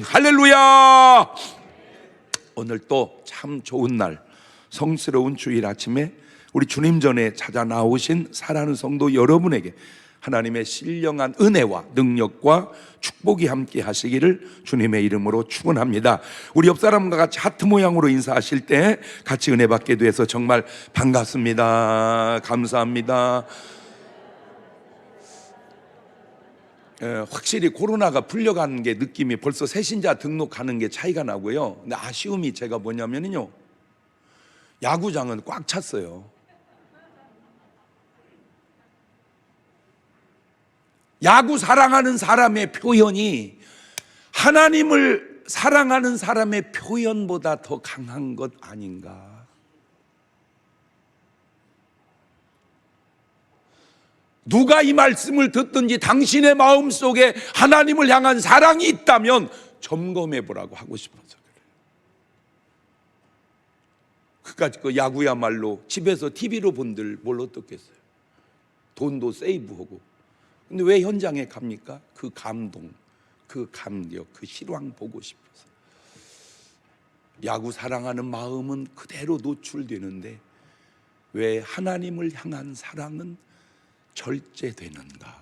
할렐루야! 오늘 또 참 좋은 날, 성스러운 주일 아침에 우리 주님 전에 찾아 나오신 사랑하는 성도 여러분에게 하나님의 신령한 은혜와 능력과 축복이 함께 하시기를 주님의 이름으로 축원합니다. 우리 옆 사람과 같이 하트 모양으로 인사하실 때 같이 은혜 받게 돼서 정말 반갑습니다. 감사합니다. 확실히 코로나가 풀려가는 게 느낌이 벌써 새신자 등록하는 게 차이가 나고요. 근데 아쉬움이 제가 뭐냐면요, 야구장은 꽉 찼어요. 야구 사랑하는 사람의 표현이 하나님을 사랑하는 사람의 표현보다 더 강한 것 아닌가. 누가 이 말씀을 듣든지 당신의 마음속에 하나님을 향한 사랑이 있다면 점검해 보라고 하고 싶어서 그래요. 그까짓 그 야구야말로 집에서 TV로 본들 뭘 어떻겠어요. 돈도 세이브하고. 근데 왜 현장에 갑니까? 그 감동, 그 감격, 그 실황 보고 싶어서. 야구 사랑하는 마음은 그대로 노출되는데 왜 하나님을 향한 사랑은 절제되는가?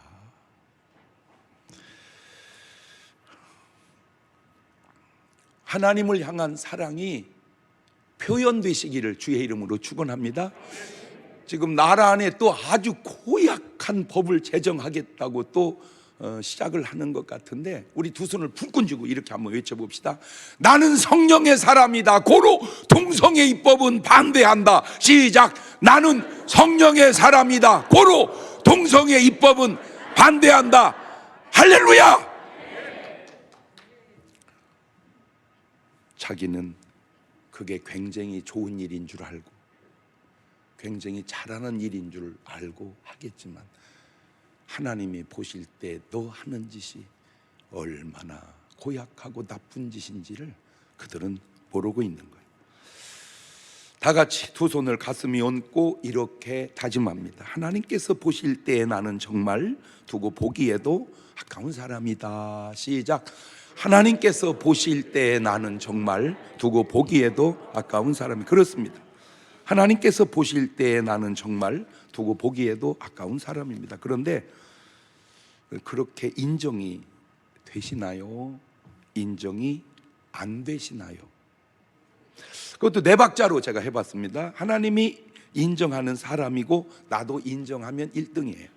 하나님을 향한 사랑이 표현되시기를 주의 이름으로 축원합니다. 지금 나라 안에 또 아주 고약한 법을 제정하겠다고 또 시작을 하는 것 같은데, 우리 두 손을 불끈 쥐고 이렇게 한번 외쳐봅시다. 나는 성령의 사람이다. 고로 동성애 입법은 반대한다. 시작. 나는 성령의 사람이다. 고로 동성애 입법은 반대한다. 할렐루야! 자기는 그게 굉장히 좋은 일인 줄 알고 굉장히 잘하는 일인 줄 알고 하겠지만 하나님이 보실 때 너 하는 짓이 얼마나 고약하고 나쁜 짓인지를 그들은 모르고 있는 거예요. 다 같이 두 손을 가슴에 얹고 이렇게 다짐합니다. 하나님께서 보실 때 나는 정말 두고 보기에도 아까운 사람이다. 시작. 하나님께서 보실 때 나는 정말 두고 보기에도 아까운 사람이. 그렇습니다. 하나님께서 보실 때 나는 정말 두고 보기에도 아까운 사람입니다. 그런데 그렇게 인정이 되시나요? 인정이 안 되시나요? 그것도 네 박자로 제가 해봤습니다. 하나님이 인정하는 사람이고 나도 인정하면 1등이에요.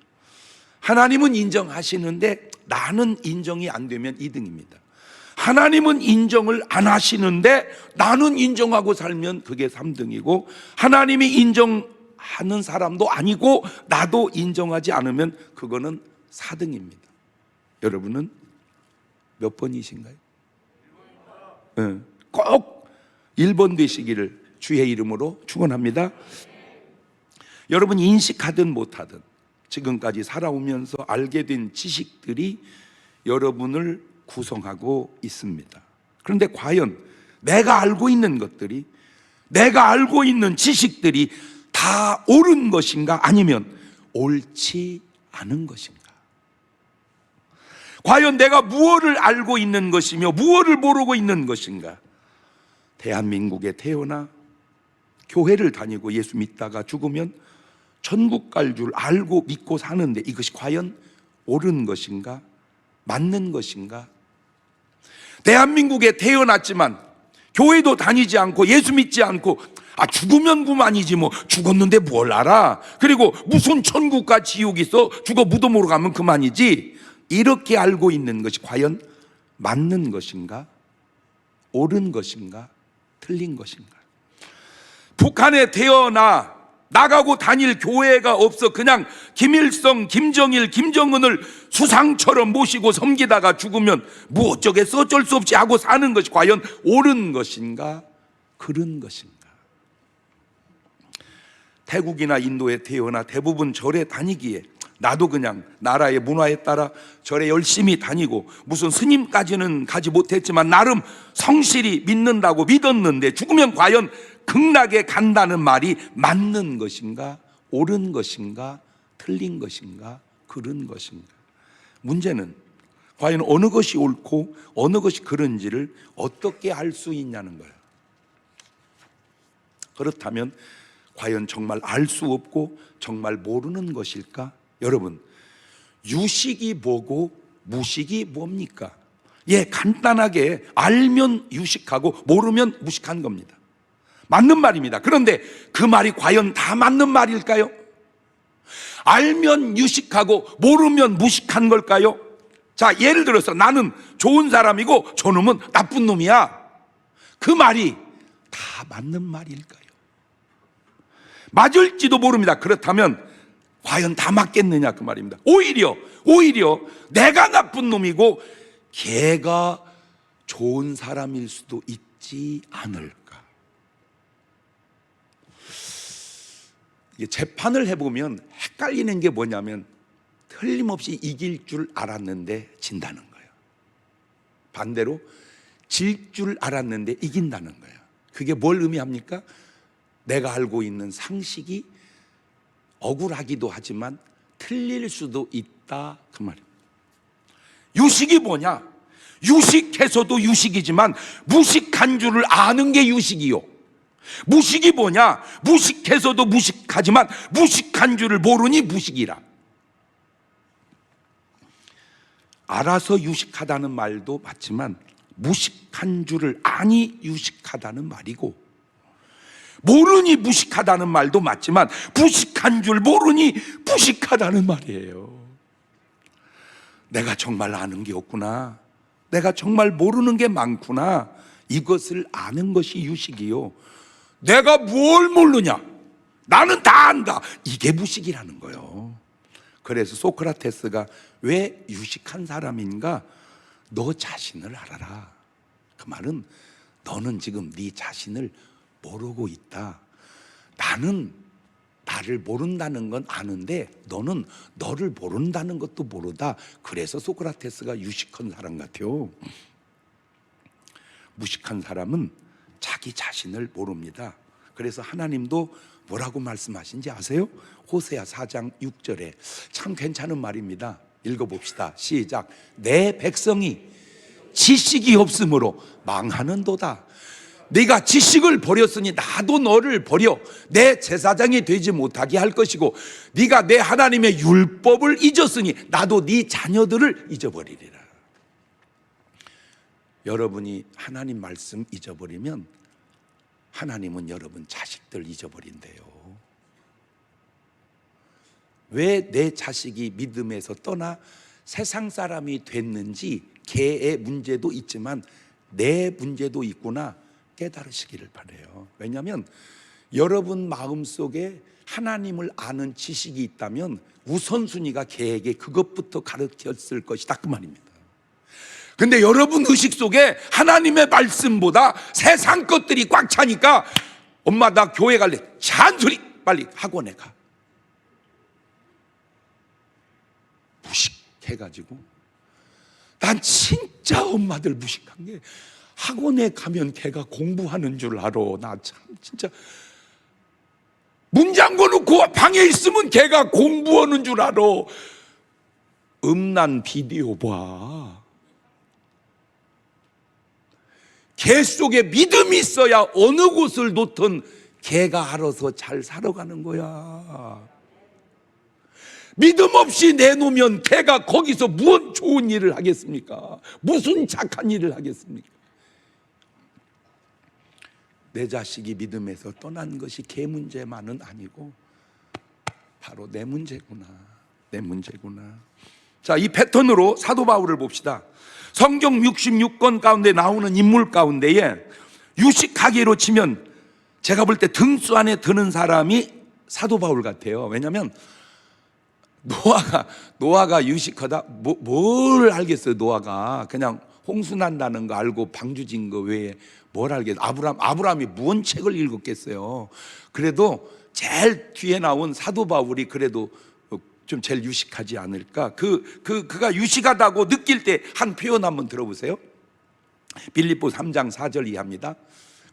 하나님은 인정하시는데 나는 인정이 안 되면 2등입니다. 하나님은 인정을 안 하시는데 나는 인정하고 살면 그게 3등이고, 하나님이 인정하는 사람도 아니고 나도 인정하지 않으면 그거는 4등입니다. 여러분은 몇 번이신가요? 꼭 1번 되시기를 주의 이름으로 축원합니다. 여러분 인식하든 못하든 지금까지 살아오면서 알게 된 지식들이 여러분을 구성하고 있습니다. 그런데 과연 내가 알고 있는 것들이, 내가 알고 있는 지식들이 다 옳은 것인가 아니면 옳지 않은 것인가? 과연 내가 무엇을 알고 있는 것이며 무엇을 모르고 있는 것인가? 대한민국에 태어나 교회를 다니고 예수 믿다가 죽으면 천국 갈 줄 알고 믿고 사는데 이것이 과연 옳은 것인가? 맞는 것인가? 대한민국에 태어났지만 교회도 다니지 않고 예수 믿지 않고 죽으면 그만이지 뭐 죽었는데 뭘 알아? 그리고 무슨 천국과 지옥이 있어? 죽어 무덤으로 가면 그만이지. 이렇게 알고 있는 것이 과연 맞는 것인가? 옳은 것인가? 틀린 것인가? 북한에 태어나 나가고 다닐 교회가 없어 그냥 김일성, 김정일, 김정은을 수상처럼 모시고 섬기다가 죽으면 뭐 어쩌겠어, 어쩔 수 없이 하고 사는 것이 과연 옳은 것인가? 그른 것인가? 태국이나 인도에 태어나 대부분 절에 다니기에 나도 그냥 나라의 문화에 따라 절에 열심히 다니고 무슨 스님까지는 가지 못했지만 나름 성실히 믿는다고 믿었는데 죽으면 과연 극락에 간다는 말이 맞는 것인가? 옳은 것인가? 틀린 것인가? 그른 것인가? 문제는 과연 어느 것이 옳고 어느 것이 그런지를 어떻게 알 수 있냐는 거예요. 그렇다면 과연 정말 알 수 없고 정말 모르는 것일까? 여러분, 유식이 뭐고 무식이 뭡니까? 예, 간단하게 알면 유식하고 모르면 무식한 겁니다. 맞는 말입니다. 그런데 그 말이 과연 다 맞는 말일까요? 알면 유식하고 모르면 무식한 걸까요? 자, 예를 들어서 나는 좋은 사람이고 저놈은 나쁜 놈이야. 그 말이 다 맞는 말일까요? 맞을지도 모릅니다. 그렇다면 과연 다 맞겠느냐 그 말입니다. 오히려 내가 나쁜 놈이고 걔가 좋은 사람일 수도 있지 않을까. 이게 재판을 해보면 헷갈리는 게 뭐냐면 틀림없이 이길 줄 알았는데 진다는 거예요. 반대로 질 줄 알았는데 이긴다는 거예요. 그게 뭘 의미합니까? 내가 알고 있는 상식이 억울하기도 하지만 틀릴 수도 있다 그 말입니다. 유식이 뭐냐? 유식해서도 유식이지만 무식한 줄을 아는 게 유식이요. 무식이 뭐냐? 무식해서도 무식하지만 무식한 줄을 모르니 무식이라. 알아서 유식하다는 말도 맞지만 무식한 줄을 아니 유식하다는 말이고, 모르니 무식하다는 말도 맞지만 무식한 줄 모르니 무식하다는 말이에요. 내가 정말 아는 게 없구나, 내가 정말 모르는 게 많구나, 이것을 아는 것이 유식이요. 내가 뭘 모르냐, 나는 다 안다, 이게 무식이라는 거예요. 그래서 소크라테스가 왜 유식한 사람인가? 너 자신을 알아라. 그 말은 너는 지금 네 자신을 모르고 있다. 나는 나를 모른다는 건 아는데 너는 너를 모른다는 것도 모르다. 그래서 소크라테스가 유식한 사람 같아요. 무식한 사람은 자기 자신을 모릅니다. 그래서 하나님도 뭐라고 말씀하신지 아세요? 호세아 4장 6절에 참 괜찮은 말입니다. 읽어봅시다. 시작. 내 백성이 지식이 없으므로 망하는도다. 네가 지식을 버렸으니 나도 너를 버려 내 제사장이 되지 못하게 할 것이고, 네가 내 하나님의 율법을 잊었으니 나도 네 자녀들을 잊어버리리라. 여러분이 하나님 말씀 잊어버리면 하나님은 여러분 자식들 잊어버린대요. 왜 내 자식이 믿음에서 떠나 세상 사람이 됐는지 걔의 문제도 있지만 내 문제도 있구나 깨달으시기를 바라요. 왜냐하면 여러분 마음속에 하나님을 아는 지식이 있다면 우선순위가 걔에게 그것부터 가르쳤을 것이다 그 말입니다. 근데 여러분 의식 속에 하나님의 말씀보다 세상 것들이 꽉 차니까 엄마 나 교회 갈래, 잔소리, 빨리 학원에 가. 무식해가지고, 난 진짜 엄마들 무식한 게 학원에 가면 걔가 공부하는 줄 알아. 나 참 진짜 문 잠궈놓고 방에 있으면 걔가 공부하는 줄 알아. 음란 비디오 봐. 걔 속에 믿음이 있어야 어느 곳을 놓든 걔가 알아서 잘 살아가는 거야. 믿음 없이 내놓으면 걔가 거기서 무슨 좋은 일을 하겠습니까? 무슨 착한 일을 하겠습니까? 내 자식이 믿음에서 떠난 것이 걔 문제만은 아니고 바로 내 문제구나, 내 문제구나. 자, 이 패턴으로 사도 바울을 봅시다. 성경 66권 가운데 나오는 인물 가운데에 유식하기로 치면 제가 볼 때 등수 안에 드는 사람이 사도 바울 같아요. 왜냐하면 노아가 유식하다? 뭘 알겠어요. 노아가 그냥 홍수 난다는 거 알고 방주진 거 외에 뭘 알겠어요. 아브라함이 무슨 책을 읽었겠어요. 그래도 제일 뒤에 나온 사도 바울이 그래도 좀 제일 유식하지 않을까. 그가 유식하다고 느낄 때 한 표현 한번 들어보세요. 빌립보 3장 4절 이하입니다.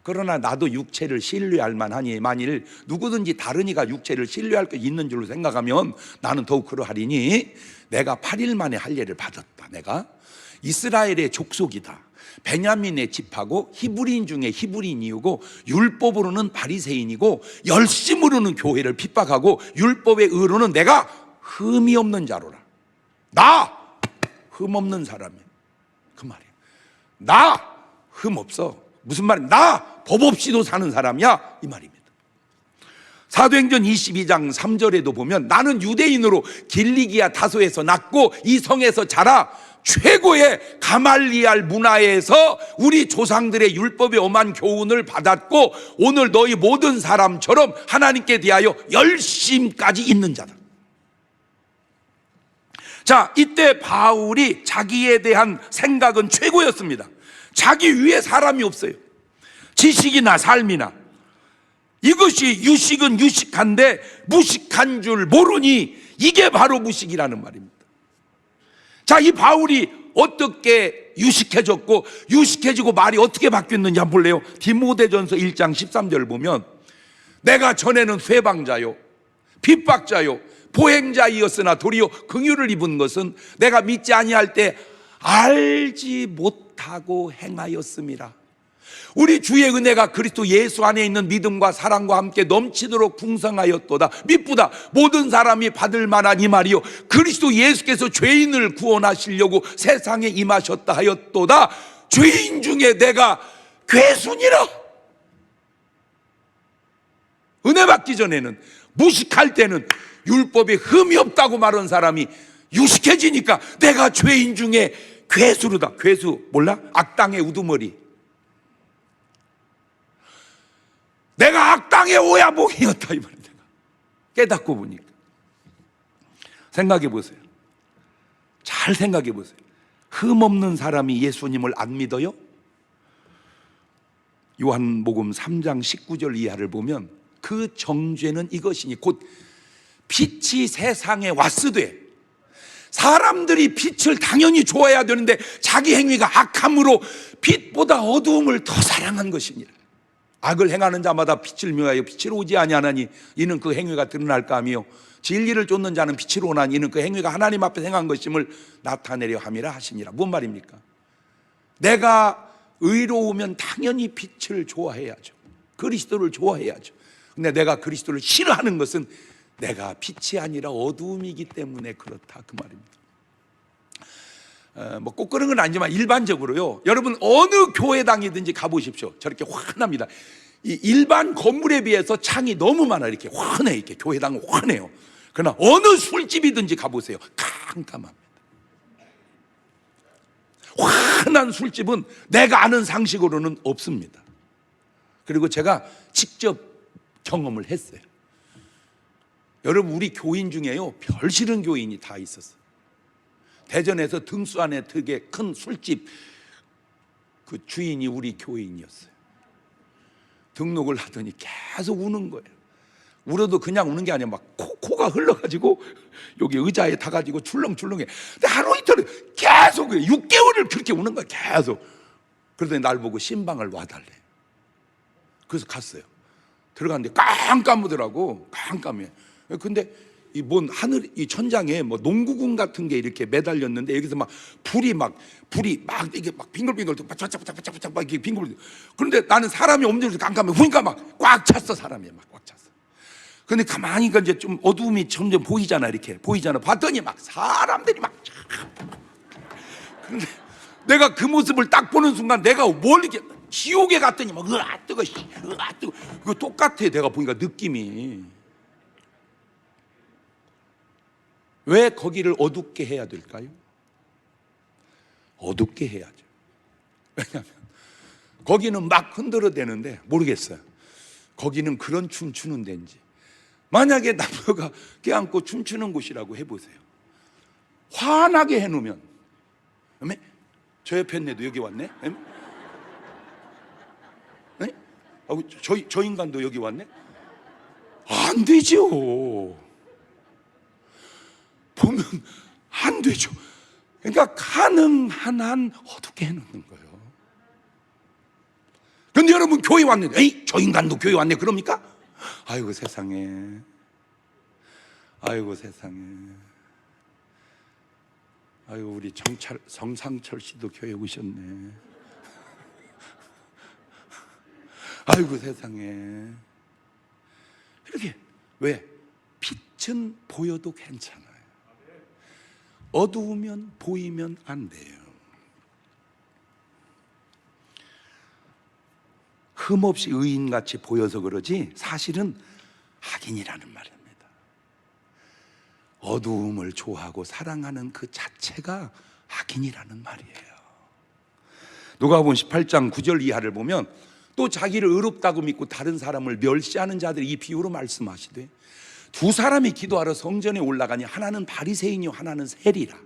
그러나 나도 육체를 신뢰할 만하니 만일 누구든지 다른 이가 육체를 신뢰할 것 있는 줄로 생각하면 나는 더욱 그러하리니 내가 8일 만에 할례를 받았다. 내가 이스라엘의 족속이다. 베냐민의 집하고 히브리인 중에 히브리인이고 율법으로는 바리새인이고 열심으로는 교회를 핍박하고 율법의 의로는 내가 흠이 없는 자로라. 나 흠 없는 사람이야. 그 말이야. 나 흠 없어. 무슨 말입니까? 나 법 없이도 사는 사람이야, 이 말입니다. 사도행전 22장 3절에도 보면 나는 유대인으로 길리기아 다소에서 났고 이 성에서 자라 최고의 가말리알 문화에서 우리 조상들의 율법의 엄한 교훈을 받았고 오늘 너희 모든 사람처럼 하나님께 대하여 열심까지 있는 자다. 자, 이때 바울이 자기에 대한 생각은 최고였습니다. 자기 위에 사람이 없어요. 지식이나 삶이나. 이것이 유식은 유식한데 무식한 줄 모르니 이게 바로 무식이라는 말입니다. 자, 이 바울이 어떻게 유식해졌고 유식해지고 말이 어떻게 바뀌었는지 한번 볼래요? 디모데전서 1장 13절 보면 내가 전에는 회방자요 핍박자요 보행자이었으나 도리어 긍휼을 입은 것은 내가 믿지 아니할 때 알지 못하고 행하였음이라. 우리 주의 은혜가 그리스도 예수 안에 있는 믿음과 사랑과 함께 넘치도록 풍성하였도다. 미쁘다. 모든 사람이 받을 만한 이 말이요 그리스도 예수께서 죄인을 구원하시려고 세상에 임하셨다 하였도다. 죄인 중에 내가 괴순이라. 은혜 받기 전에는 무식할 때는 율법에 흠이 없다고 말한 사람이 유식해지니까 내가 죄인 중에 괴수르다. 괴수 몰라? 악당의 우두머리. 내가 악당의 오야봉이었다 이 말이야. 깨닫고 보니까. 생각해 보세요. 잘 생각해 보세요. 흠 없는 사람이 예수님을 안 믿어요? 요한복음 3장 19절 이하를 보면 그 정죄는 이것이니 곧 빛이 세상에 왔으되 사람들이 빛을 당연히 좋아해야 되는데 자기 행위가 악함으로 빛보다 어두움을 더 사랑한 것이니라. 악을 행하는 자마다 빛을 미워하여 빛으로 오지 아니하나니 이는 그 행위가 드러날까 하며 진리를 쫓는 자는 빛으로 오나니 이는 그 행위가 하나님 앞에 행한 것임을 나타내려 함이라 하시니라. 뭔 말입니까? 내가 의로우면 당연히 빛을 좋아해야죠. 그리스도를 좋아해야죠. 근데 내가 그리스도를 싫어하는 것은 내가 빛이 아니라 어두움이기 때문에 그렇다 그 말입니다. 뭐 꼭 그런 건 아니지만 일반적으로요, 여러분 어느 교회당이든지 가보십시오. 저렇게 환합니다. 이 일반 건물에 비해서 창이 너무 많아. 이렇게 환해. 이렇게 교회당은 환해요. 그러나 어느 술집이든지 가보세요. 깜깜합니다. 환한 술집은 내가 아는 상식으로는 없습니다. 그리고 제가 직접 경험을 했어요. 여러분 우리 교인 중에요 별 싫은 교인이 다 있었어요. 대전에서 등수 안에 되게 큰 술집 그 주인이 우리 교인이었어요. 등록을 하더니 계속 우는 거예요. 울어도 그냥 우는 게 아니라 막 코가 흘러가지고 여기 의자에 타가지고 출렁출렁해. 근데 하루 이틀 계속 6개월을 그렇게 우는 거야. 계속. 그러더니 날 보고 신방을 와달래. 그래서 갔어요. 들어갔는데 깜깜하더라고. 깜깜해. 근데 이 뭔 하늘 이 천장에 뭐 농구공 같은 게 이렇게 매달렸는데 여기서 막 불이 막 이게 막 빙글빙글 바짝바짝바짝바짝 막 이렇게 빙글. 그런데 나는 사람이 없는데 깜깜해. 보니까 막 꽉 찼어. 사람이 막 꽉 찼어. 근데 가만히 이제 좀 어두움이 점점 보이잖아. 이렇게 보이잖아. 봤더니 막 사람들이 막. 그런데 내가 그 모습을 딱 보는 순간 내가 뭘 이렇게 지옥에 갔더니 막 으아 뜨거 으아 뜨거. 그거 똑같아. 내가 보니까 느낌이. 왜 거기를 어둡게 해야 될까요? 어둡게 해야죠. 왜냐하면 거기는 막 흔들어대는데 모르겠어요. 거기는 그런 춤추는 데인지. 만약에 남녀가 껴안고 춤추는 곳이라고 해보세요. 환하게 해놓으면, 저 옆에 있네도 여기 왔네. 저 인간도 여기 왔네. 안 되죠. 보면 안 되죠. 그러니까 가능한 한 어둡게 해놓는 거예요. 그런데 여러분 교회 왔는데 에이 저 인간도 교회 왔네 그럽니까? 아이고 세상에, 아이고 세상에, 아이고 우리 정상철 씨도 교회 오셨네. 아이고 세상에. 이렇게 왜? 빛은 보여도 괜찮아요. 어두우면 보이면 안 돼요. 흠없이 의인같이 보여서 그러지 사실은 악인이라는 말입니다. 어두움을 좋아하고 사랑하는 그 자체가 악인이라는 말이에요. 누가복음 18장 9절 이하를 보면 또 자기를 의롭다고 믿고 다른 사람을 멸시하는 자들이 이 비유로 말씀하시되 두 사람이 기도하러 성전에 올라가니 하나는 바리새인이요 하나는 세리라.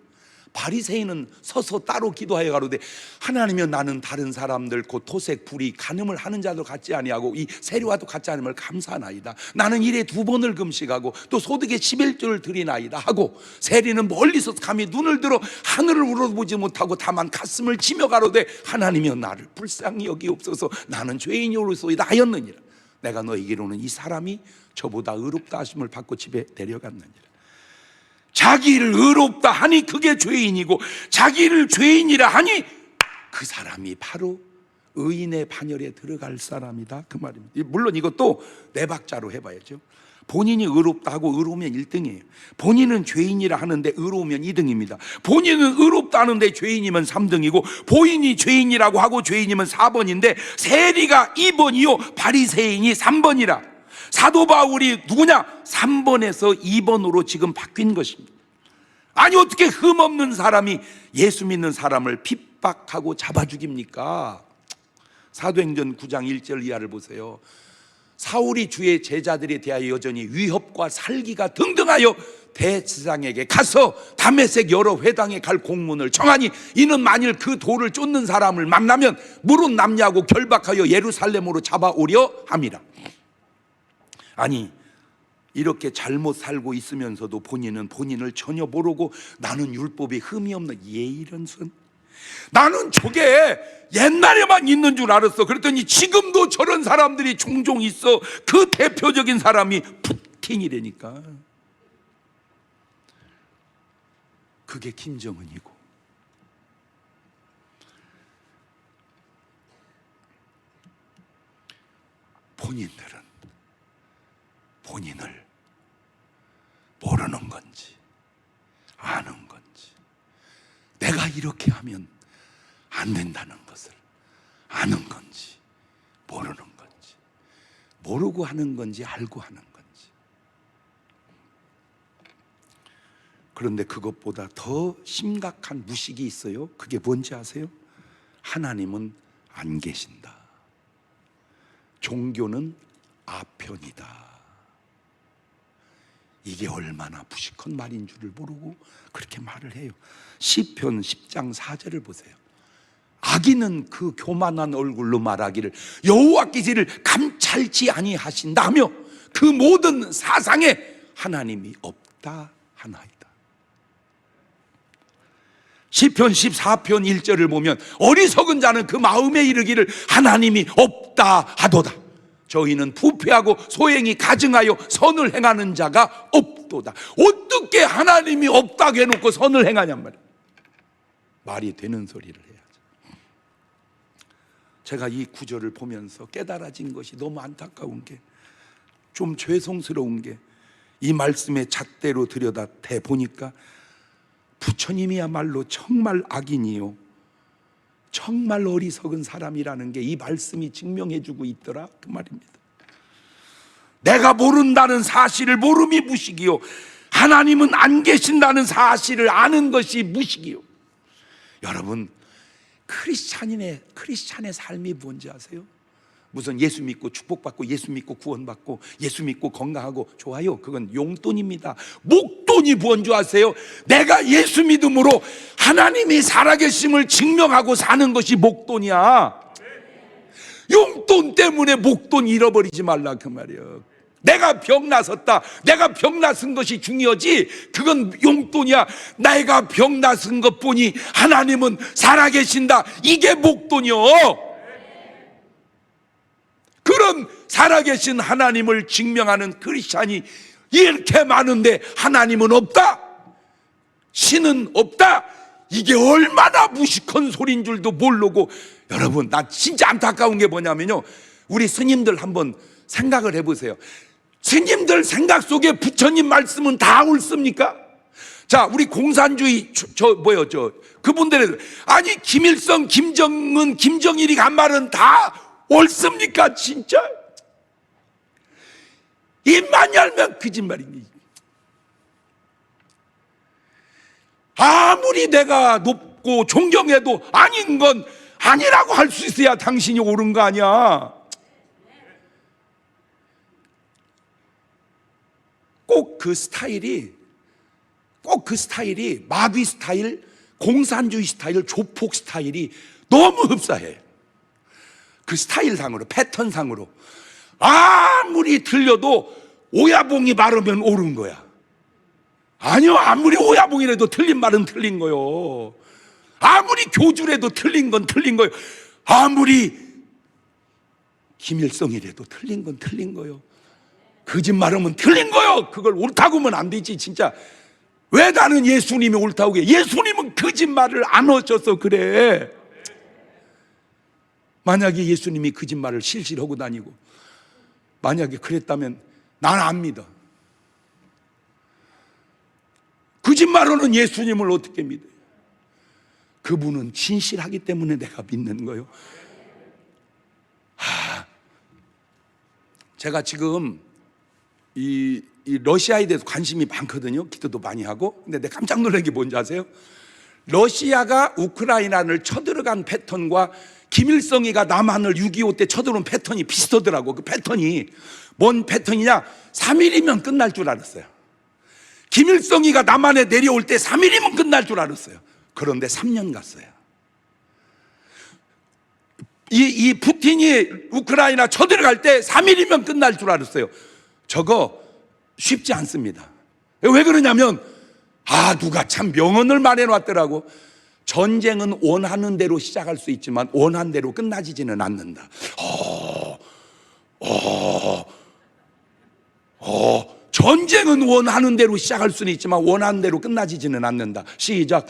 바리새인은 서서 따로 기도하여 가로되 하나님이여 나는 다른 사람들 곧 토색 불의 간음을 하는 자도 같지 아니하고 이 세리와도 같지 않음을 감사하나이다. 나는 일에 2번을 금식하고 또 소득의 11조를 드리나이다 하고 세리는 멀리서 감히 눈을 들어 하늘을 우러보지 못하고 다만 가슴을 치며 가로되 하나님이여 나를 불쌍히 여기옵소서 나는 죄인이로소이다 하였느니라. 내가 너에게로는 이 사람이 저보다 의롭다 하심을 받고 집에 데려갔느니라. 자기를 의롭다 하니 그게 죄인이고 자기를 죄인이라 하니 그 사람이 바로 의인의 반열에 들어갈 사람이다 그 말입니다. 물론 이것도 네 박자로 해봐야죠. 본인이 의롭다 하고 의로우면 1등이에요. 본인은 죄인이라 하는데 의로우면 2등입니다. 본인은 의롭다 하는데 죄인이면 3등이고 본인이 죄인이라고 하고 죄인이면 4번인데 세리가 2번이요 바리새인이 3번이라. 사도 바울이 누구냐? 3번에서 2번으로 지금 바뀐 것입니다. 아니 어떻게 흠없는 사람이 예수 믿는 사람을 핍박하고 잡아 죽입니까? 사도행전 9장 1절 이하를 보세요. 사울이 주의 제자들에 대하여 여전히 위협과 살기가 등등하여 대제사장에게 가서 다메섹 여러 회당에 갈 공문을 정하니 이는 만일 그 돌을 쫓는 사람을 만나면 물은 남냐고 결박하여 예루살렘으로 잡아오려 함이라. 아니 이렇게 잘못 살고 있으면서도 본인은 본인을 전혀 모르고 나는 율법에 흠이 없는 이런순 나는 저게 옛날에만 있는 줄 알았어. 그랬더니 지금도 저런 사람들이 종종 있어. 그 대표적인 사람이 푸틴이라니까. 그게 김정은이고 본인들은 본인을 모르는 건지 아는 건지 내가 이렇게 하면 안 된다는 것을 아는 건지 모르는 건지 모르고 하는 건지 알고 하는 건지. 그런데 그것보다 더 심각한 무식이 있어요. 그게 뭔지 아세요? 하나님은 안 계신다. 종교는 아편이다. 이게 얼마나 무식한 말인 줄을 모르고 그렇게 말을 해요. 시편 10장 4절을 보세요. 악인은 그 교만한 얼굴로 말하기를 여호와께서 이를 감찰치 아니하신다며 그 모든 사상에 하나님이 없다 하나이다. 시편 14편 1절을 보면 어리석은 자는 그 마음에 이르기를 하나님이 없다 하도다. 저희는 부패하고 소행이 가증하여 선을 행하는 자가 없도다. 어떻게 하나님이 없다고 해놓고 선을 행하냔 말이에요. 말이 되는 소리를 해야죠. 제가 이 구절을 보면서 깨달아진 것이 너무 안타까운 게, 좀 죄송스러운 게, 이 말씀의 잣대로 들여다 대보니까 부처님이야말로 정말 악인이요 정말 어리석은 사람이라는 게 이 말씀이 증명해주고 있더라 그 말입니다. 내가 모른다는 사실을 모름이 무식이요 하나님은 안 계신다는 사실을 아는 것이 무식이요. 여러분, 크리스찬의 삶이 뭔지 아세요? 무슨 예수 믿고 축복받고 예수 믿고 구원받고 예수 믿고 건강하고 좋아요, 그건 용돈입니다. 목돈이 뭔 줄 아세요? 내가 예수 믿음으로 하나님이 살아계심을 증명하고 사는 것이 목돈이야. 용돈 때문에 목돈 잃어버리지 말라 그 말이야. 내가 병나섰다, 내가 병나선 것이 중요하지 그건 용돈이야. 내가 병나선 것뿐이 하나님은 살아계신다, 이게 목돈이요. 그런 살아계신 하나님을 증명하는 크리스찬이 이렇게 많은데 하나님은 없다, 신은 없다, 이게 얼마나 무식한 소리인 줄도 모르고. 여러분, 나 진짜 안타까운 게 뭐냐면요, 우리 스님들 한번 생각을 해보세요. 스님들 생각 속에 부처님 말씀은 다 옳습니까? 자, 우리 공산주의 그분들은, 아니 김일성, 김정은, 김정일이 간 말은 다 옳습니까? 진짜 입만 열면 거짓말입니다. 아무리 내가 높고 존경해도 아닌 건 아니라고 할 수 있어야 당신이 옳은 거 아니야. 꼭 그 스타일이 마귀 스타일, 공산주의 스타일, 조폭 스타일이 너무 흡사해. 그 스타일상으로, 패턴상으로 아무리 들려도 오야봉이 말하면 옳은 거야. 아니요, 아무리 오야봉이라도 틀린 말은 틀린 거요. 아무리 교주라도 틀린 건 틀린 거요. 아무리 김일성이라도 틀린 건 틀린 거요. 거짓말하면 틀린 거요. 그걸 옳다고 하면 안 되지. 진짜 왜 나는 예수님이 옳다고 해? 예수님은 거짓말을 안 하셔서 그래. 만약에 예수님이 거짓말을 실실 하고 다니고 만약에 그랬다면 난 안 믿어. 거짓말하는 예수님을 어떻게 믿어요? 그분은 진실하기 때문에 내가 믿는 거예요. 제가 지금 이 러시아에 대해서 관심이 많거든요. 기도도 많이 하고. 근데 내가 깜짝 놀란 게 뭔지 아세요? 러시아가 우크라이나를 쳐들어간 패턴과 김일성이가 남한을 6.25 때 쳐들어온 패턴이 비슷하더라고. 그 패턴이 뭔 패턴이냐? 3일이면 끝날 줄 알았어요. 김일성이가 남한에 내려올 때 3일이면 끝날 줄 알았어요. 그런데 3년 갔어요. 이 푸틴이 우크라이나 쳐들어갈 때 3일이면 끝날 줄 알았어요. 저거 쉽지 않습니다. 왜 그러냐면 누가 참 명언을 말해놨더라고. 전쟁은 원하는 대로 시작할 수 있지만 원하는 대로 끝나지는 않는다. 전쟁은 원하는 대로 시작할 수는 있지만 원하는 대로 끝나지는 않는다. 시작.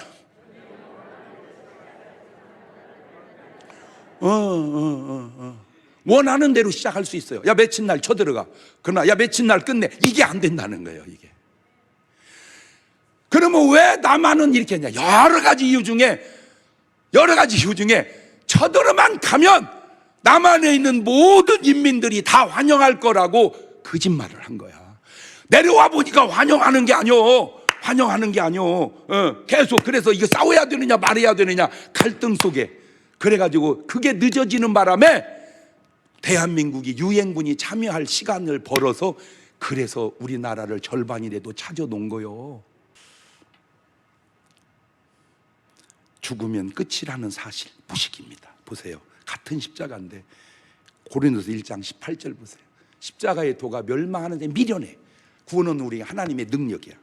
원하는 대로 시작할 수 있어요. 야, 며칠 날 쳐들어가. 그러나 야, 며칠 날 끝내. 이게 안 된다는 거예요. 이게. 그러면 왜 남한은 이렇게 했냐? 여러 가지 이유 중에 쳐들어만 가면 남한에 있는 모든 인민들이 다 환영할 거라고 거짓말을 한 거야. 내려와 보니까 환영하는 게 아니오. 계속. 그래서 이거 싸워야 되느냐 말해야 되느냐 갈등 속에. 그래가지고 그게 늦어지는 바람에 대한민국이 유엔군이 참여할 시간을 벌어서 그래서 우리나라를 절반이라도 찾아놓은 거요. 죽으면 끝이라는 사실 무식입니다. 보세요. 같은 십자가인데 고린도서 1장 18절 보세요. 십자가의 도가 멸망하는데 미련해. 구원은 우리 하나님의 능력이야.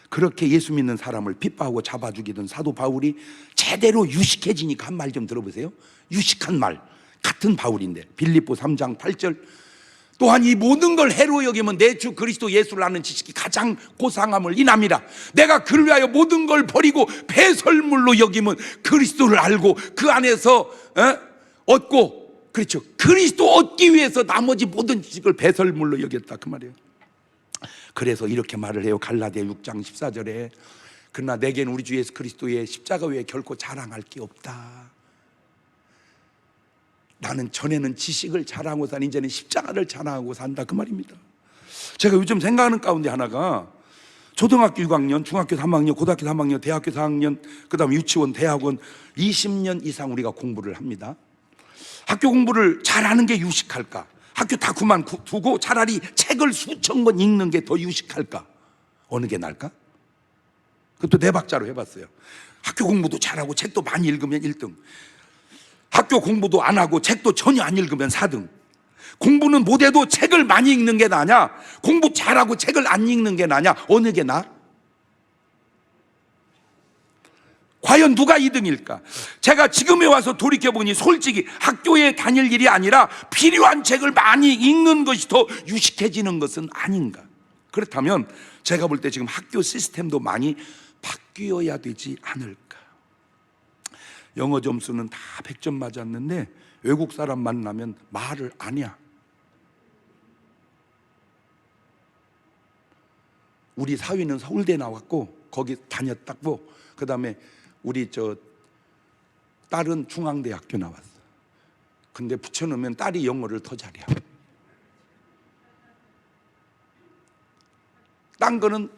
그렇게 예수 믿는 사람을 핍박하고 잡아 죽이던 사도 바울이 제대로 유식해지니까 한 말 좀 들어보세요. 유식한 말. 같은 바울인데 빌립보 3장 8절. 또한 이 모든 걸 해로 여기면 내 주 그리스도 예수를 아는 지식이 가장 고상함을 인함이라. 내가 그를 위하여 모든 걸 버리고 배설물로 여기면 그리스도를 알고 그 안에서 얻고, 그렇죠, 그리스도 얻기 위해서 나머지 모든 지식을 배설물로 여겼다 그 말이에요. 그래서 이렇게 말을 해요. 갈라디아 6장 14절에 그러나 내게는 우리 주 예수 그리스도의 십자가 외에 결코 자랑할 게 없다. 나는 전에는 지식을 자랑하고 산 이제는 십자가를 자랑하고 산다 그 말입니다. 제가 요즘 생각하는 가운데 하나가 초등학교 6학년, 중학교 3학년, 고등학교 3학년, 대학교 4학년, 그 다음에 유치원, 대학원 20년 이상 우리가 공부를 합니다. 학교 공부를 잘하는 게 유식할까? 학교 다 그만두고 차라리 책을 수천 권 읽는 게 더 유식할까? 어느 게 나을까? 그것도 네 박자로 해봤어요. 학교 공부도 잘하고 책도 많이 읽으면 1등, 학교 공부도 안 하고 책도 전혀 안 읽으면 4등. 공부는 못해도 책을 많이 읽는 게 나냐? 공부 잘하고 책을 안 읽는 게 나냐? 어느 게 나? 과연 누가 2등일까? 제가 지금에 와서 돌이켜보니 솔직히 학교에 다닐 일이 아니라 필요한 책을 많이 읽는 것이 더 유식해지는 것은 아닌가? 그렇다면 제가 볼 때 지금 학교 시스템도 많이 바뀌어야 되지 않을까? 영어 점수는 다 100점 맞았는데 외국 사람 만나면 말을 안 해. 우리 사위는 서울대 나왔고 거기 다녔다고, 그 다음에 우리 딸은 중앙대학교 나왔어. 근데 붙여놓으면 딸이 영어를 더 잘해. 딴 거는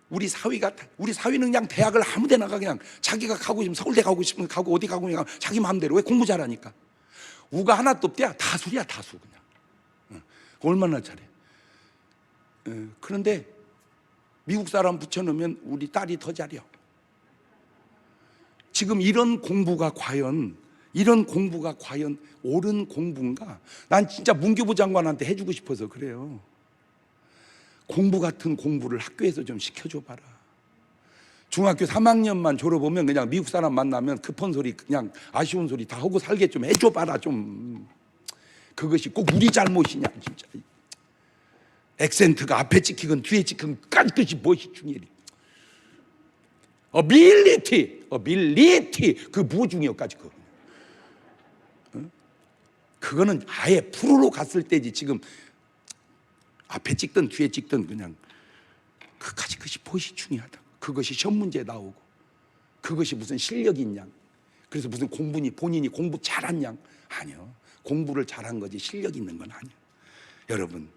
우리 사위는 그냥 대학을 아무데나 가, 그냥 자기가 가고 싶으면 서울대 가고 싶으면 가고 어디 가고 그냥 자기 마음대로. 왜? 공부 잘하니까. 우가 하나도 없대야. 다수야, 다수. 그냥 얼마나 잘해. 그런데 미국 사람 붙여놓으면 우리 딸이 더 잘해요. 지금 이런 공부가 과연 옳은 공부인가? 난 진짜 문교부 장관한테 해주고 싶어서 그래요. 공부 같은 공부를 학교에서 좀 시켜줘 봐라. 중학교 3학년만 졸업하면 그냥 미국 사람 만나면 급한 소리, 그냥 아쉬운 소리 다 하고 살게 좀 해줘 봐라. 좀 그것이 꼭 우리 잘못이냐 진짜. 액센트가 앞에 찍히건 뒤에 찍히건 그것이 무엇이 중요해? 어빌리티 그 무중요까지 그거는 아예 프로로 갔을 때지. 지금 앞에 찍든 뒤에 찍든 그냥 그것이 무엇이 중요하다. 그것이 시험 문제 나오고 그것이 무슨 실력이 있냐. 그래서 무슨 본인이 공부 잘한 양 아니요. 공부를 잘한 거지 실력 있는 건 아니야. 여러분,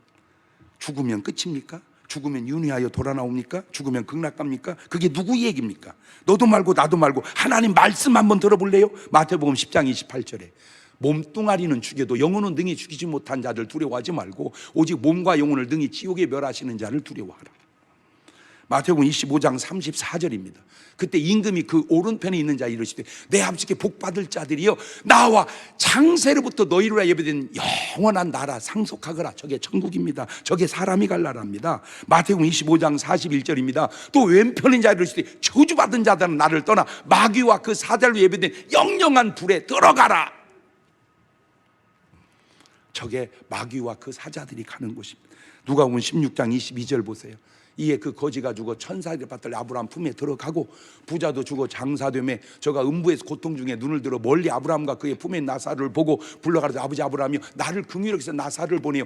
죽으면 끝입니까? 죽으면 윤회하여 돌아 나옵니까? 죽으면 극락갑니까? 그게 누구 얘기입니까? 너도 말고 나도 말고 하나님 말씀 한번 들어볼래요? 마태복음 10장 28절에 몸뚱아리는 죽여도 영혼은 능히 죽이지 못한 자들 두려워하지 말고 오직 몸과 영혼을 능히 지옥에 멸하시는 자를 두려워하라. 마태복음 25장 34절입니다. 그때 임금이 그 오른편에 있는 자 이르시되 내 아버지께 복받을 자들이여 나와 창세로부터 너희로 예배된 영원한 나라 상속하거라. 저게 천국입니다. 저게 사람이 갈 나라입니다. 마태복음 25장 41절입니다. 또 왼편인 자 이르시되 저주받은 자들은 나를 떠나 마귀와 그 사자로 예배된 영영한 불에 들어가라. 저게 마귀와 그 사자들이 가는 곳입니다. 누가복음 16장 22절 보세요. 이에 그 거지가 죽어 천사들의 받들 아브라함 품에 들어가고 부자도 죽어 장사되매 저가 음부에서 고통 중에 눈을 들어 멀리 아브라함과 그의 품에 있는 나사를 보고 불러가라되 아버지 아브라함이여 나를 긍휼히 여기서 나사를 보내요.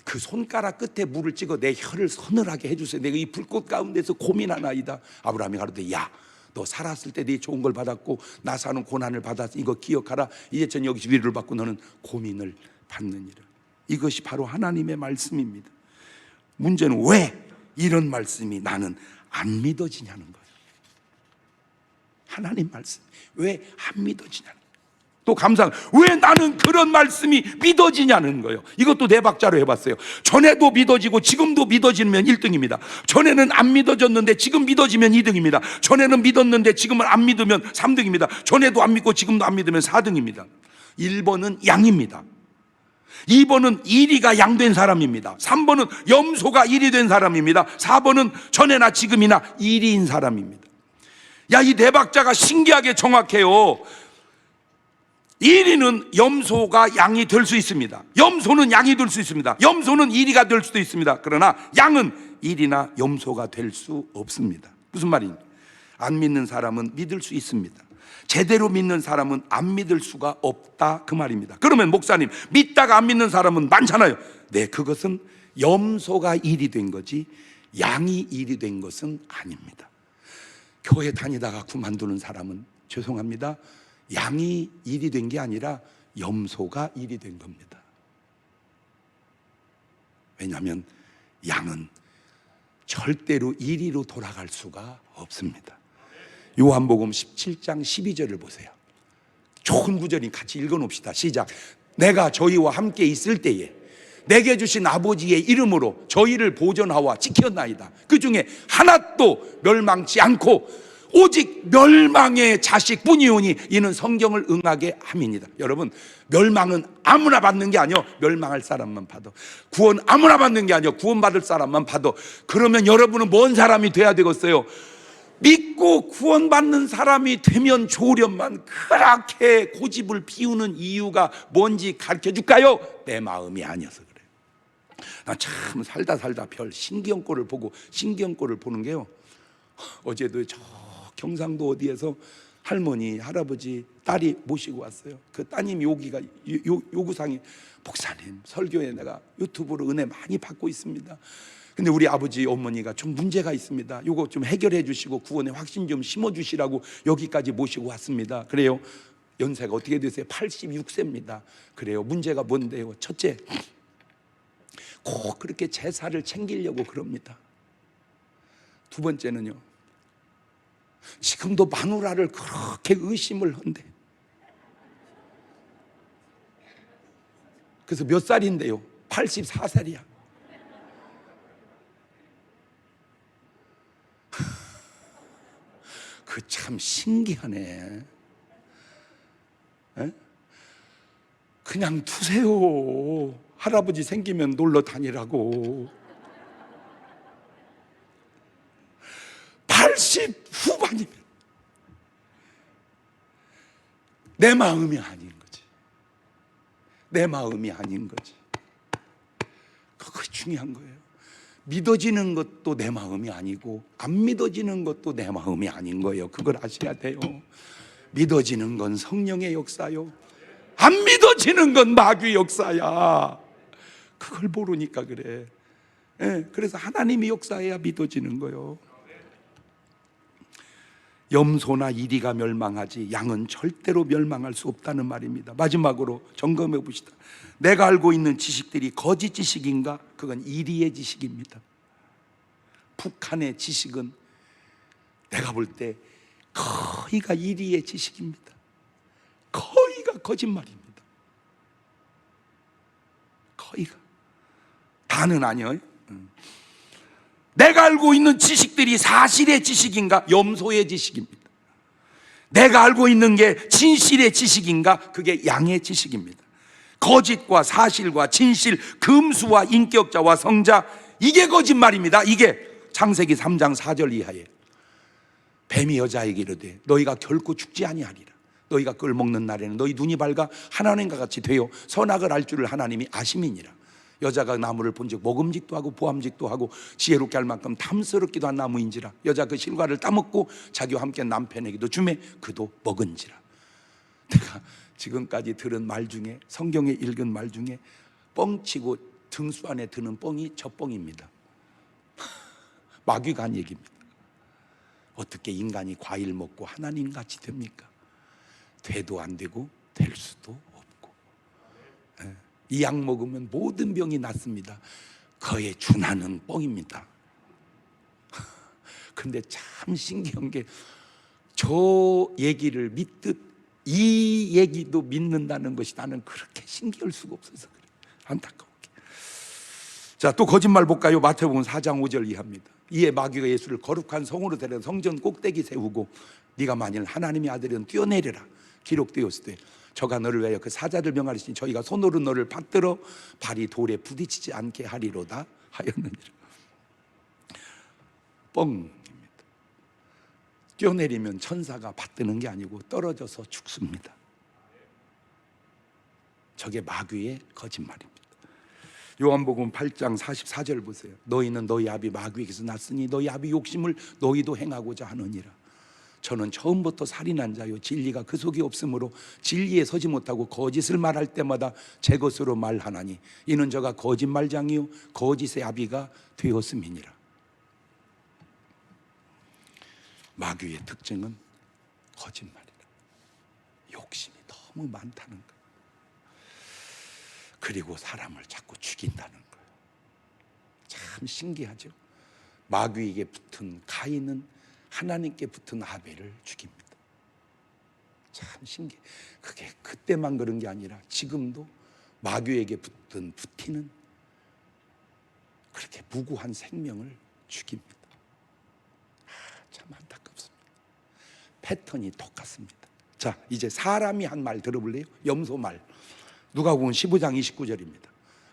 그 손가락 끝에 물을 찍어 내 혀를 서늘하게 해주세요. 내가 이 불꽃 가운데서 고민하나이다. 아브라함이 가로되 야 너 살았을 때 네 좋은 걸 받았고 나사는 고난을 받았어. 이거 기억하라. 이제 전 여기서 위로를 받고 너는 고민을 받느니라. 이것이 바로 하나님의 말씀입니다. 문제는 왜 이런 말씀이 나는 안 믿어지냐는 거예요. 하나님 말씀 왜 안 믿어지냐는 거예요. 또 감사한 왜 나는 그런 말씀이 믿어지냐는 거예요. 이것도 네 박자로 해봤어요. 전에도 믿어지고 지금도 믿어지면 1등입니다. 전에는 안 믿어졌는데 지금 믿어지면 2등입니다. 전에는 믿었는데 지금은 안 믿으면 3등입니다. 전에도 안 믿고 지금도 안 믿으면 4등입니다. 1번은 양입니다. 2번은 이리가 양된 사람입니다. 3번은 염소가 일이 된 사람입니다. 4번은 전에나 지금이나 이리인 사람입니다. 야, 이 네 박자가 신기하게 정확해요. 이리는 염소가 양이 될 수 있습니다. 염소는 양이 될 수 있습니다. 염소는 이리가 될 수도 있습니다. 그러나 양은 이리나 염소가 될 수 없습니다. 무슨 말이냐? 안 믿는 사람은 믿을 수 있습니다. 제대로 믿는 사람은 안 믿을 수가 없다 그 말입니다. 그러면 목사님 믿다가 안 믿는 사람은 많잖아요. 네, 그것은 염소가 일이 된 거지 양이 일이 된 것은 아닙니다. 교회 다니다가 그만두는 사람은 죄송합니다. 양이 일이 된 게 아니라 염소가 일이 된 겁니다. 왜냐하면 양은 절대로 이리로 돌아갈 수가 없습니다. 요한복음 17장 12절을 보세요. 좋은 구절이 같이 읽어놓읍시다. 시작. 내가 저희와 함께 있을 때에 내게 주신 아버지의 이름으로 저희를 보존하와 지켰나이다. 그 중에 하나도 멸망치 않고 오직 멸망의 자식뿐이오니 이는 성경을 응하게 함이니라. 여러분, 멸망은 아무나 받는 게 아니요 멸망할 사람만 받아. 구원 아무나 받는 게 아니요 구원받을 사람만 받아. 그러면 여러분은 뭔 사람이 돼야 되겠어요? 믿고 구원받는 사람이 되면 좋으련만 그렇게 고집을 피우는 이유가 뭔지 가르쳐 줄까요? 내 마음이 아니어서 그래요. 나 참 살다 별 신기한 꼴을 보고 신기한 꼴을 보는 게요, 어제도 저 경상도 어디에서 할머니, 할아버지, 딸이 모시고 왔어요. 그 따님 요기가 요구사항이, 목사님 설교에 내가 유튜브로 은혜 많이 받고 있습니다. 근데 우리 아버지 어머니가 좀 문제가 있습니다. 요거 좀 해결해 주시고 구원의 확신 좀 심어 주시라고 여기까지 모시고 왔습니다. 그래요. 연세가 어떻게 되세요? 86세입니다. 그래요. 문제가 뭔데요? 첫째, 꼭 그렇게 제사를 챙기려고 그럽니다. 두 번째는요, 지금도 마누라를 그렇게 의심을 한대. 그래서 몇 살인데요? 84살이야. 그 참 신기하네. 에? 그냥 두세요. 할아버지 생기면 놀러 다니라고. 80 후반이면 내 마음이 아닌 거지. 내 마음이 아닌 거지. 그것이 중요한 거예요. 믿어지는 것도 내 마음이 아니고 안 믿어지는 것도 내 마음이 아닌 거예요. 그걸 아셔야 돼요. 믿어지는 건 성령의 역사요, 안 믿어지는 건 마귀의 역사야. 그걸 모르니까 그래. 그래서 하나님이 역사해야 믿어지는 거예요. 염소나 이리가 멸망하지 양은 절대로 멸망할 수 없다는 말입니다. 마지막으로 점검해 봅시다. 내가 알고 있는 지식들이 거짓 지식인가? 그건 이리의 지식입니다. 북한의 지식은 내가 볼 때 거의가 이리의 지식입니다. 거의가 거짓말입니다. 거의가. 다는 아니에요. 내가 알고 있는 지식들이 사실의 지식인가? 염소의 지식입니다. 내가 알고 있는 게 진실의 지식인가? 그게 양의 지식입니다. 거짓과 사실과 진실, 금수와 인격자와 성자, 이게 거짓말입니다. 이게 창세기 3장 4절 이하에 뱀이 여자에게 이르되 너희가 결코 죽지 아니하리라. 너희가 그걸 먹는 날에는 너희 눈이 밝아 하나님과 같이 되어 선악을 알 줄을 하나님이 아심이니라. 여자가 나무를 본즉 먹음직도 하고 보암직도 하고 지혜롭게 할 만큼 탐스럽기도 한 나무인지라. 여자 그 실과를 따먹고 자기와 함께 남편에게도 주매 그도 먹은지라. 내가 지금까지 들은 말 중에, 성경에 읽은 말 중에 뻥치고 등수 안에 드는 뻥이 저 뻥입니다. 마귀가 한 얘기입니다. 어떻게 인간이 과일 먹고 하나님같이 됩니까? 돼도 안 되고 될 수도 없고. 이 약 먹으면 모든 병이 낫습니다. 그에 준하는 뻥입니다. 근데 참 신기한 게 저 얘기를 믿듯 이 얘기도 믿는다는 것이 나는 그렇게 신기할 수가 없어서 그래. 안타까웠게. 자, 또 거짓말 볼까요? 마태복음 4장 5절 이하입니다. 이에 마귀가 예수를 거룩한 성으로 데려 성전 꼭대기 세우고 네가 만일 하나님의 아들이면 뛰어내려라. 기록되었을 때 저가 너를 위하여 그 사자들 명하시니 저희가 손으로 너를 받들어 발이 돌에 부딪히지 않게 하리로다 하였느니라. 뻥입니다. 뛰어내리면 천사가 받드는 게 아니고 떨어져서 죽습니다. 저게 마귀의 거짓말입니다. 요한복음 8장 44절 보세요. 너희는 너희 아비 마귀에게서 났으니 너희 아비 욕심을 너희도 행하고자 하느니라. 저는 처음부터 살인한 자요 진리가 그 속에 없으므로 진리에 서지 못하고 거짓을 말할 때마다 제 것으로 말하나니 이는 저가 거짓말장이요 거짓의 아비가 되었음이니라. 마귀의 특징은 거짓말이라. 욕심이 너무 많다는 거예요. 그리고 사람을 자꾸 죽인다는 거예요. 참 신기하죠. 마귀에게 붙은 가인은 하나님께 붙은 아벨을 죽입니다. 참 신기해. 그게 그때만 그런 게 아니라 지금도 마귀에게 붙은 부티는 그렇게 무고한 생명을 죽입니다. 참 안타깝습니다. 패턴이 똑같습니다. 자, 이제 사람이 한 말 들어볼래요? 염소 말. 누가복음 15장 29절입니다.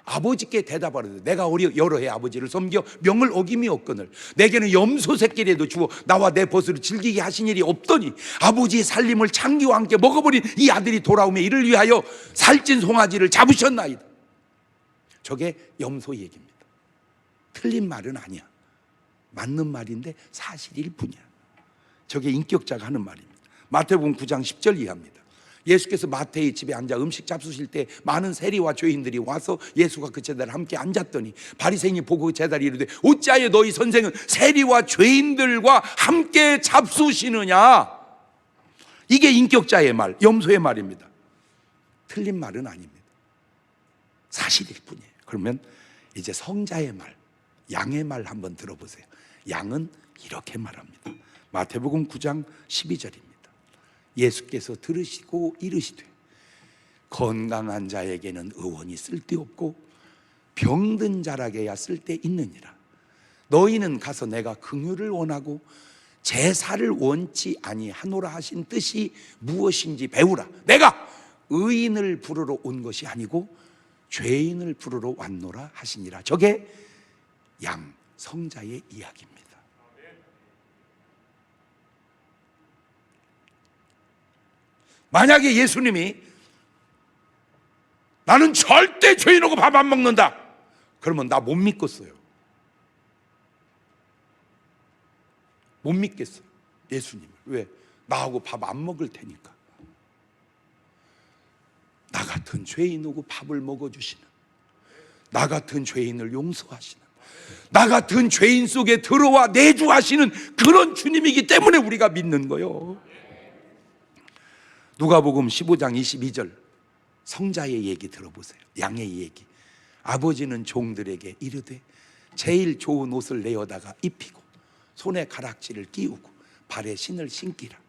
아버지께 대답하려되 내가 여러 해 아버지를 섬겨 명을 어김이 없거늘 내게는 염소 새끼라도 주어 나와 내 벗으로 즐기게 하신 일이 없더니 아버지의 살림을 창기와 함께 먹어버린 이 아들이 돌아오며 이를 위하여 살찐 송아지를 잡으셨나이다. 저게 염소 얘기입니다. 틀린 말은 아니야. 맞는 말인데 사실일 뿐이야. 저게 인격자가 하는 말입니다. 마태복음 9장 10절 이하입니다. 예수께서 마태의 집에 앉아 음식 잡수실 때 많은 세리와 죄인들이 와서 예수가 그 제자리에 함께 앉았더니 바리새인이 보고 그 제자리에 이르되 어찌하여 너희 선생은 세리와 죄인들과 함께 잡수시느냐. 이게 인격자의 말, 염소의 말입니다. 틀린 말은 아닙니다. 사실일 뿐이에요. 그러면 이제 성자의 말, 양의 말 한번 들어보세요. 양은 이렇게 말합니다. 마태복음 9장 12절입니다. 예수께서 들으시고 이르시되 건강한 자에게는 의원이 쓸데없고 병든 자라게야 쓸데있느니라. 너희는 가서 내가 긍휼을 원하고 제사를 원치 아니하노라 하신 뜻이 무엇인지 배우라. 내가 의인을 부르러 온 것이 아니고 죄인을 부르러 왔노라 하시니라. 저게 양 성자의 이야기입니다. 만약에 예수님이 나는 절대 죄인하고 밥 안 먹는다 그러면 나 못 믿겠어요. 못 믿겠어요 예수님을. 왜? 나하고 밥 안 먹을 테니까. 나 같은 죄인하고 밥을 먹어주시는, 나 같은 죄인을 용서하시는, 나 같은 죄인 속에 들어와 내주하시는 그런 주님이기 때문에 우리가 믿는 거예요. 누가복음 15장 22절 성자의 얘기 들어보세요. 양의 얘기. 아버지는 종들에게 이르되 제일 좋은 옷을 내어다가 입히고 손에 가락지를 끼우고 발에 신을 신기라.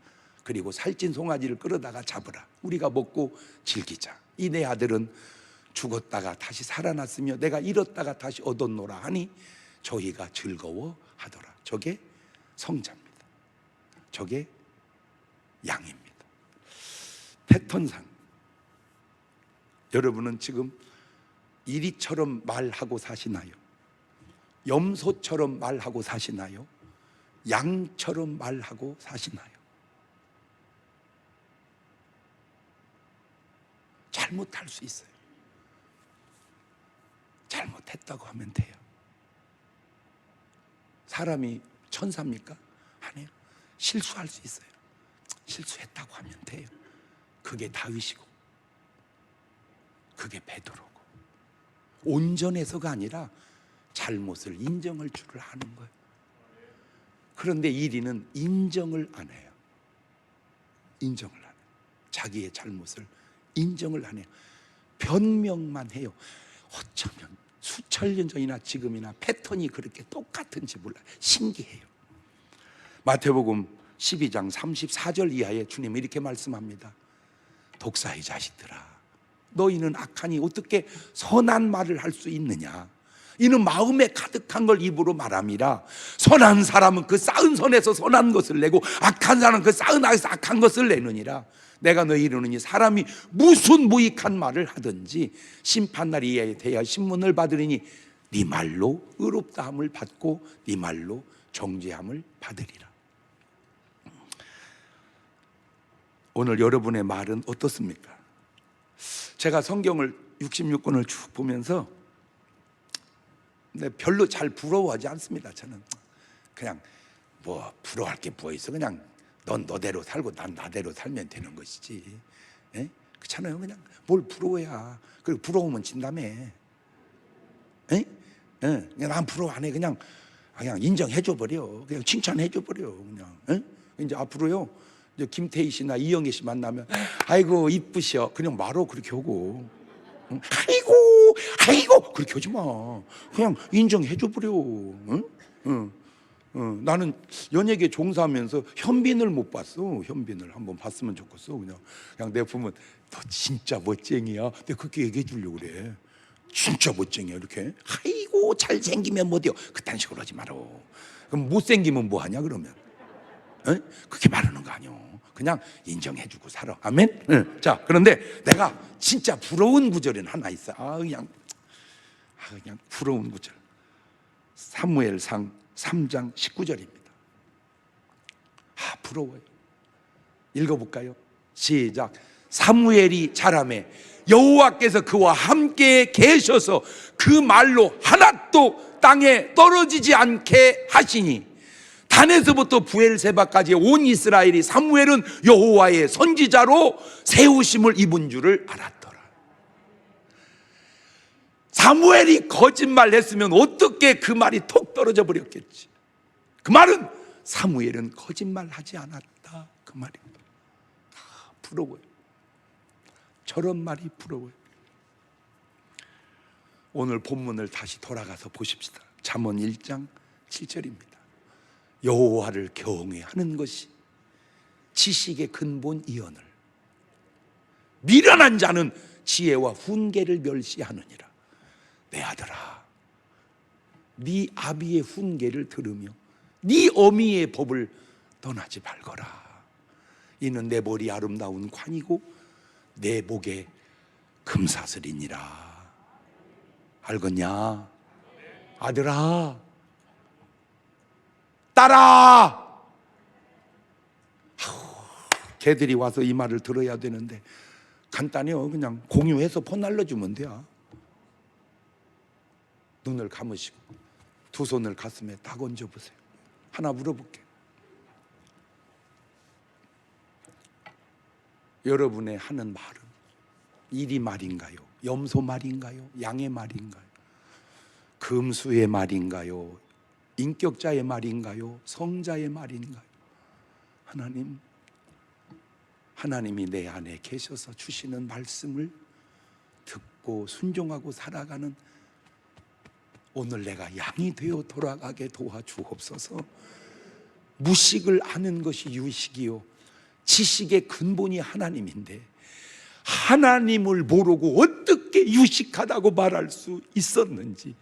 그리고 살찐 송아지를 끌어다가 잡으라. 우리가 먹고 즐기자. 이 내 아들은 죽었다가 다시 살아났으며 내가 잃었다가 다시 얻었노라 하니 저희가 즐거워하더라. 저게 성자입니다. 저게 양입니다. 패턴상 여러분은 지금 이리처럼 말하고 사시나요? 염소처럼 말하고 사시나요? 양처럼 말하고 사시나요? 잘못할 수 있어요. 잘못했다고 하면 돼요. 사람이 천사입니까? 아니에요. 실수할 수 있어요. 실수했다고 하면 돼요. 그게 다윗이고 그게 베드로고 온전해서가 아니라 잘못을 인정할 줄을 아는 거예요. 그런데 이리는 인정을 안 해요. 인정을 안 해요. 자기의 잘못을 인정을 안 해요. 변명만 해요. 어쩌면 수천 년 전이나 지금이나 패턴이 그렇게 똑같은지 몰라요. 신기해요. 마태복음 12장 34절 이하에 주님이 이렇게 말씀합니다. 독사의 자식들아, 너희는 악하니 어떻게 선한 말을 할 수 있느냐? 이는 마음에 가득한 걸 입으로 말함이라. 선한 사람은 그 쌓은 선에서 선한 것을 내고 악한 사람은 그 쌓은 악에서 악한 것을 내느니라. 내가 너희 이르노니 사람이 무슨 무익한 말을 하든지 심판날에 대하여 신문을 받으리니 네 말로 의롭다함을 받고 네 말로 정죄함을 받으리라. 오늘 여러분의 말은 어떻습니까? 제가 성경을 66권을 쭉 보면서 별로 잘 부러워하지 않습니다. 저는 그냥 뭐 부러워할 게 뭐 있어. 그냥 넌 너대로 살고 난 나대로 살면 되는 것이지. 예? 그렇잖아요. 그냥 뭘 부러워야. 그리고 부러우면 진다며. 예? 예. 그냥 난 부러워 안 해. 그냥 인정해줘 버려. 그냥 칭찬해줘 버려. 그냥. 예? 이제 앞으로요. 이제 김태희 씨나 이영애 씨 만나면 아이고 이쁘셔. 그냥 말어 그렇게 하고. 아이고 그렇게 하지 마. 그냥 인정해줘 버려. 응? 나는 연예계 종사하면서 현빈을 못 봤어. 현빈을 한번 봤으면 좋겠어. 그냥 내가 보면 너 진짜 멋쟁이야. 내가 그렇게 얘기해 주려고 그래. 진짜 멋쟁이야. 이렇게 아이고 잘생기면 못해요. 그딴 식으로 하지 마라. 그럼 못생기면 뭐하냐 그러면. 그렇게 말하는 거 아니요. 그냥 인정해주고 살아. 아멘. 자, 그런데 내가 진짜 부러운 구절은 하나 있어. 그냥 그냥 부러운 구절. 사무엘상 3장 19절입니다. 부러워요. 읽어볼까요? 시작. 사무엘이 자라매 여호와께서 그와 함께 계셔서 그 말로 하나도 땅에 떨어지지 않게 하시니 단에서부터 부엘세바까지 온 이스라엘이 사무엘은 여호와의 선지자로 세우심을 입은 줄을 알았더라. 사무엘이 거짓말했으면 어떻게 그 말이 톡 떨어져 버렸겠지. 그 말은 사무엘은 거짓말하지 않았다, 그 말입니다. 부러워요. 저런 말이 부러워요. 오늘 본문을 다시 돌아가서 보십시다. 잠언 1장 7절입니다. 여호와를 경외하는 것이 지식의 근본이언을 미련한 자는 지혜와 훈계를 멸시하느니라. 내 아들아, 네 아비의 훈계를 들으며 네 어미의 법을 떠나지 말거라. 이는 내 머리 아름다운 관이고 내 목에 금사슬이니라. 알겠냐? 아들아, 딸아. 걔들이 와서 이 말을 들어야 되는데 간단해요. 그냥 공유해서 폰 날려주면 돼요. 눈을 감으시고 두 손을 가슴에 딱 얹어보세요. 하나 물어볼게. 여러분의 하는 말은 이리 말인가요? 염소 말인가요? 양의 말인가요? 금수의 말인가요? 인격자의 말인가요? 성자의 말인가요? 하나님이 내 안에 계셔서 주시는 말씀을 듣고 순종하고 살아가는 오늘 내가 양이 되어 돌아가게 도와주옵소서. 무식을 아는 것이 유식이요 지식의 근본이 하나님인데 하나님을 모르고 어떻게 유식하다고 말할 수 있었는지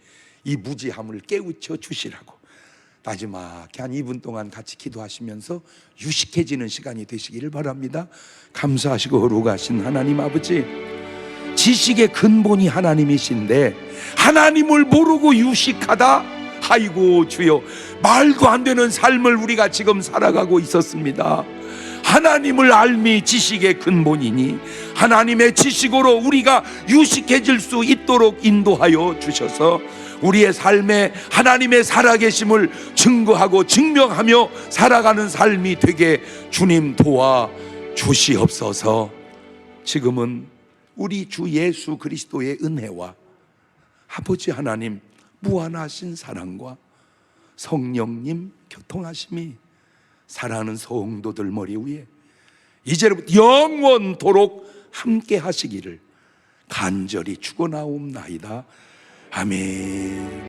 이 무지함을 깨우쳐 주시라고 마지막에 한 2분 동안 같이 기도하시면서 유식해지는 시간이 되시기를 바랍니다. 감사하시고 거룩하신 하나님 아버지, 지식의 근본이 하나님이신데 하나님을 모르고 유식하다? 아이고 주여, 말도 안 되는 삶을 우리가 지금 살아가고 있었습니다. 하나님을 알미 지식의 근본이니 하나님의 지식으로 우리가 유식해질 수 있도록 인도하여 주셔서 우리의 삶에 하나님의 살아계심을 증거하고 증명하며 살아가는 삶이 되게 주님 도와 주시옵소서. 지금은 우리 주 예수 그리스도의 은혜와 아버지 하나님 무한하신 사랑과 성령님 교통하심이 사랑하는 성도들 머리 위에 이제부터 영원토록 함께 하시기를 간절히 축원하옵나이다. 아멘.